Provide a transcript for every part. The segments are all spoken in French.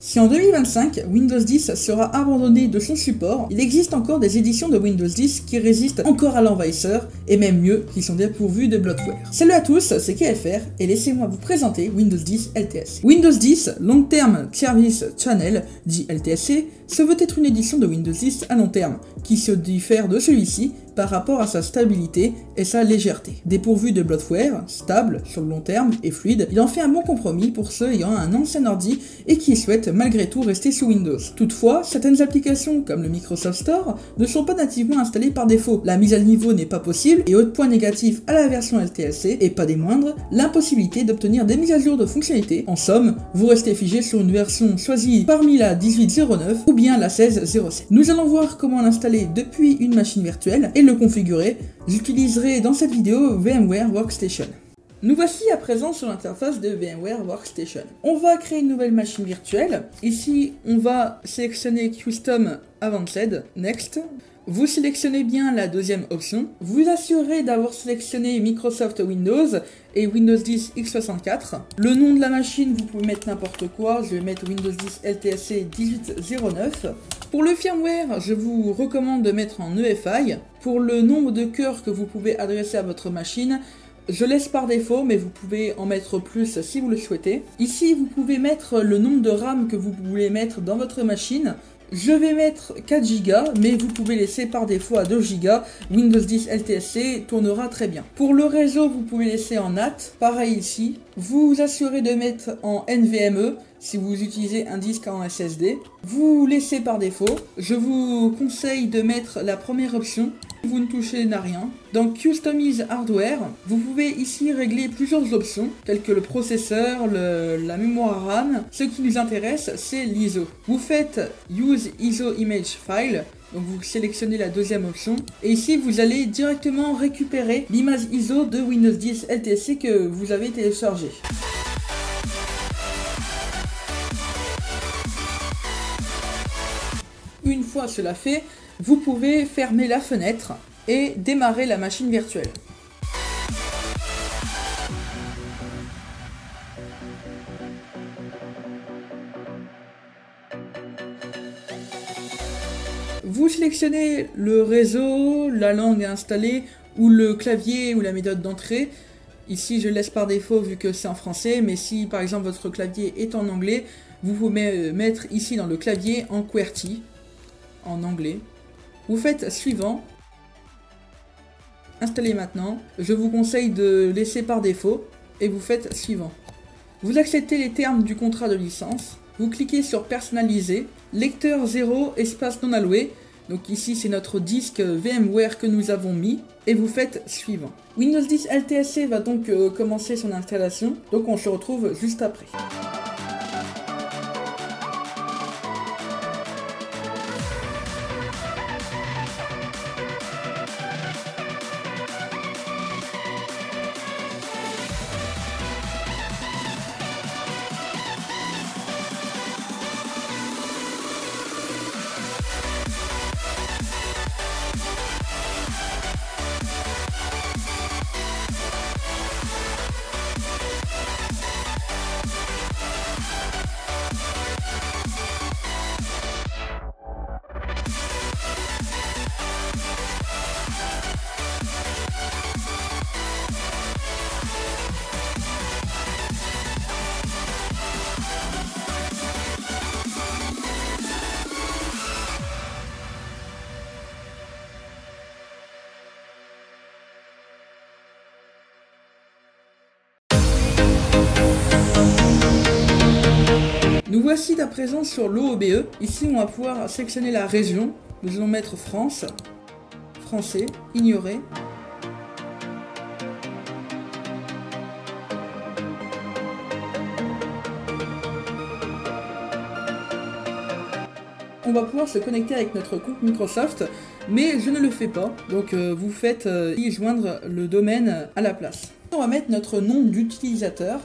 Si en 2025, Windows 10 sera abandonné de son support, il existe encore des éditions de Windows 10 qui résistent encore à l'envahisseur, et même mieux, qui sont dépourvues de bloatware. Salut à tous, c'est KFR, et laissez-moi vous présenter Windows 10 LTSC. Windows 10 Long Term Service Channel, dit LTSC, se veut être une édition de Windows 10 à long terme, qui se diffère de celui-ci par rapport à sa stabilité et sa légèreté. Dépourvu de bloatware, stable sur le long terme et fluide, il en fait un bon compromis pour ceux ayant un ancien ordi et qui souhaitent malgré tout rester sous Windows. Toutefois, certaines applications comme le Microsoft Store ne sont pas nativement installées par défaut. La mise à niveau n'est pas possible et autre point négatif à la version LTSC, et pas des moindres, l'impossibilité d'obtenir des mises à jour de fonctionnalités. En somme, vous restez figé sur une version choisie parmi la 18.09 ou bien la 16.07. Nous allons voir comment l'installer depuis une machine virtuelle et le configurer. J'utiliserai dans cette vidéo VMware Workstation. Nous voici à présent sur l'interface de VMware Workstation. On va créer une nouvelle machine virtuelle. Ici, on va sélectionner Custom Advanced, Next. Vous sélectionnez bien la deuxième option. Vous assurez d'avoir sélectionné Microsoft Windows et Windows 10 x64. Le nom de la machine, vous pouvez mettre n'importe quoi. Je vais mettre Windows 10 LTSC 18.09. Pour le firmware, je vous recommande de mettre en EFI. Pour le nombre de cœurs que vous pouvez adresser à votre machine, je laisse par défaut, mais vous pouvez en mettre plus si vous le souhaitez. Ici, vous pouvez mettre le nombre de RAM que vous voulez mettre dans votre machine. Je vais mettre 4 Go, mais vous pouvez laisser par défaut à 2 Go. Windows 10 LTSC tournera très bien. Pour le réseau, vous pouvez laisser en NAT. Pareil ici. Vous vous assurez de mettre en NVMe si vous utilisez un disque en SSD. Vous laissez par défaut. Je vous conseille de mettre la première option. Vous ne touchez à rien. Dans Customize Hardware, vous pouvez ici régler plusieurs options, telles que le processeur, la mémoire RAM. Ce qui nous intéresse, c'est l'ISO. Vous faites Use ISO Image File. Donc vous sélectionnez la deuxième option. Et ici, vous allez directement récupérer l'image ISO de Windows 10 LTSC que vous avez téléchargé. Une fois cela fait, vous pouvez fermer la fenêtre et démarrer la machine virtuelle. Vous sélectionnez le réseau, la langue à installer ou le clavier ou la méthode d'entrée. Ici je laisse par défaut vu que c'est en français, mais si par exemple votre clavier est en anglais, vous pouvez mettre ici dans le clavier en QWERTY, en anglais. Vous faites suivant. Installez maintenant. Je vous conseille de laisser par défaut et vous faites suivant. Vous acceptez les termes du contrat de licence. Vous cliquez sur personnaliser. Lecteur 0, espace non alloué. Donc ici c'est notre disque VMware que nous avons mis. Et vous faites suivant. Windows 10 LTSC va donc commencer son installation. Donc on se retrouve juste après. Nous voici à présent sur l'OBE. Ici, on va pouvoir sélectionner la région. Nous allons mettre France, français, ignorer. On va pouvoir se connecter avec notre compte Microsoft, mais je ne le fais pas. Donc vous faites y joindre le domaine à la place. On va mettre notre nom d'utilisateur.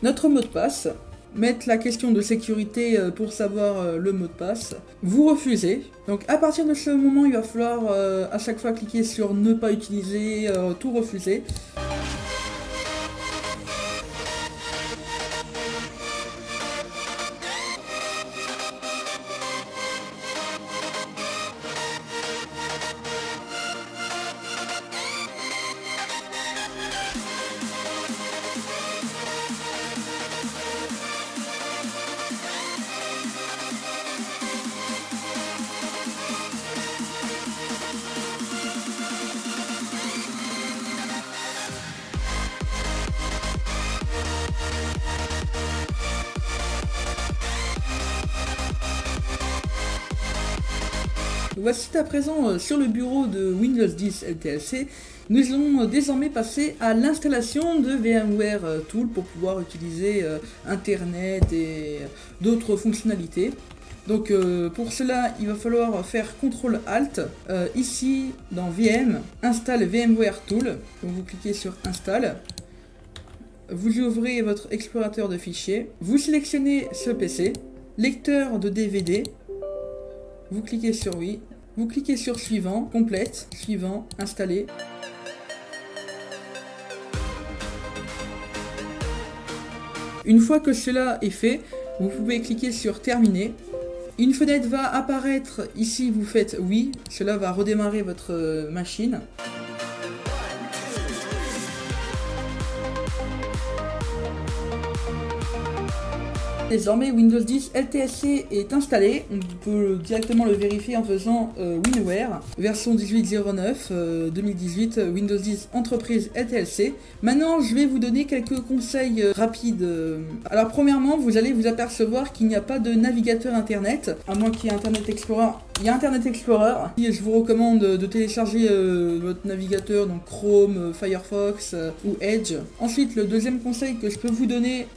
Notre mot de passe, mettre la question de sécurité pour savoir le mot de passe. Vous refusez. Donc à partir de ce moment, il va falloir à chaque fois cliquer sur ne pas utiliser, tout refuser. Voici à présent sur le bureau de Windows 10 LTLC. Nous allons désormais passer à l'installation de VMware Tool pour pouvoir utiliser Internet et d'autres fonctionnalités. Donc pour cela, il va falloir faire CTRL-ALT. Ici, dans VM, installe VMware Tool. Donc vous cliquez sur Install. Vous ouvrez votre explorateur de fichiers. Vous sélectionnez ce PC. Lecteur de DVD. Vous cliquez sur Oui. Vous cliquez sur Suivant, Complète, Suivant, Installer. Une fois que cela est fait, vous pouvez cliquer sur Terminer. Une fenêtre va apparaître, ici vous faites oui, cela va redémarrer votre machine. Désormais Windows 10 LTSC est installé, on peut directement le vérifier en faisant WinWare, version 18.09 2018, Windows 10 Entreprise LTLC. Maintenant je vais vous donner quelques conseils rapides. Alors premièrement, vous allez vous apercevoir qu'il n'y a pas de navigateur internet, à moins qu'il y ait Internet Explorer. Il y a Internet Explorer, et je vous recommande de télécharger votre navigateur, donc Chrome, Firefox ou Edge. Ensuite, le deuxième conseil que je peux vous donner,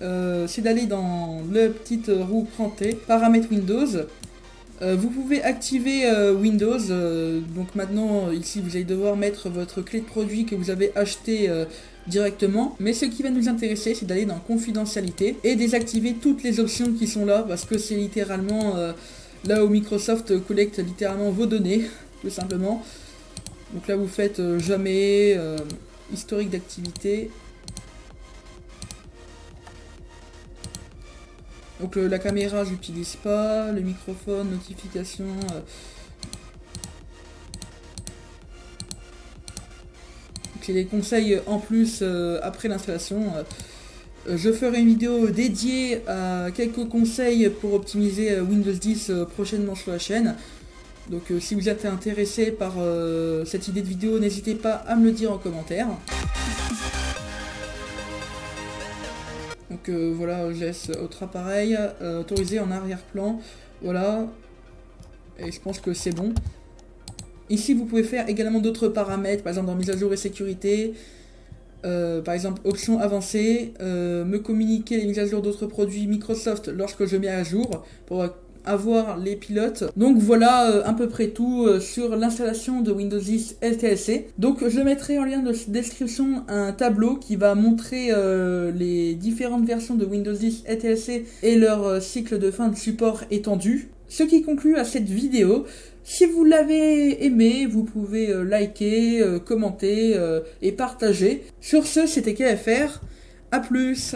c'est d'aller dans la petite roue crantée, paramètres Windows. Vous pouvez activer Windows, donc maintenant ici vous allez devoir mettre votre clé de produit que vous avez acheté directement, mais ce qui va nous intéresser c'est d'aller dans confidentialité et désactiver toutes les options qui sont là, parce que c'est littéralement là où Microsoft collecte littéralement vos données, tout simplement. Donc là vous faites jamais, historique d'activité. Donc la caméra j'utilise pas, le microphone, notification. Donc les conseils en plus après l'installation. Je ferai une vidéo dédiée à quelques conseils pour optimiser Windows 10 prochainement sur la chaîne. Donc si vous êtes intéressé par cette idée de vidéo, n'hésitez pas à me le dire en commentaire. Donc voilà, je laisse autre appareil, autorisé en arrière-plan, voilà, et je pense que c'est bon. Ici vous pouvez faire également d'autres paramètres, par exemple dans mise à jour et sécurité, par exemple options avancées, me communiquer les mises à jour d'autres produits Microsoft lorsque je mets à jour, pour avoir les pilotes. Donc voilà à peu près tout sur l'installation de Windows 10 LTLC. Donc je mettrai en lien de description un tableau qui va montrer les différentes versions de Windows 10 LTLC et leur cycle de fin de support étendu. Ce qui conclut à cette vidéo. Si vous l'avez aimé, vous pouvez liker, commenter et partager. Sur ce, c'était KFR. A plus.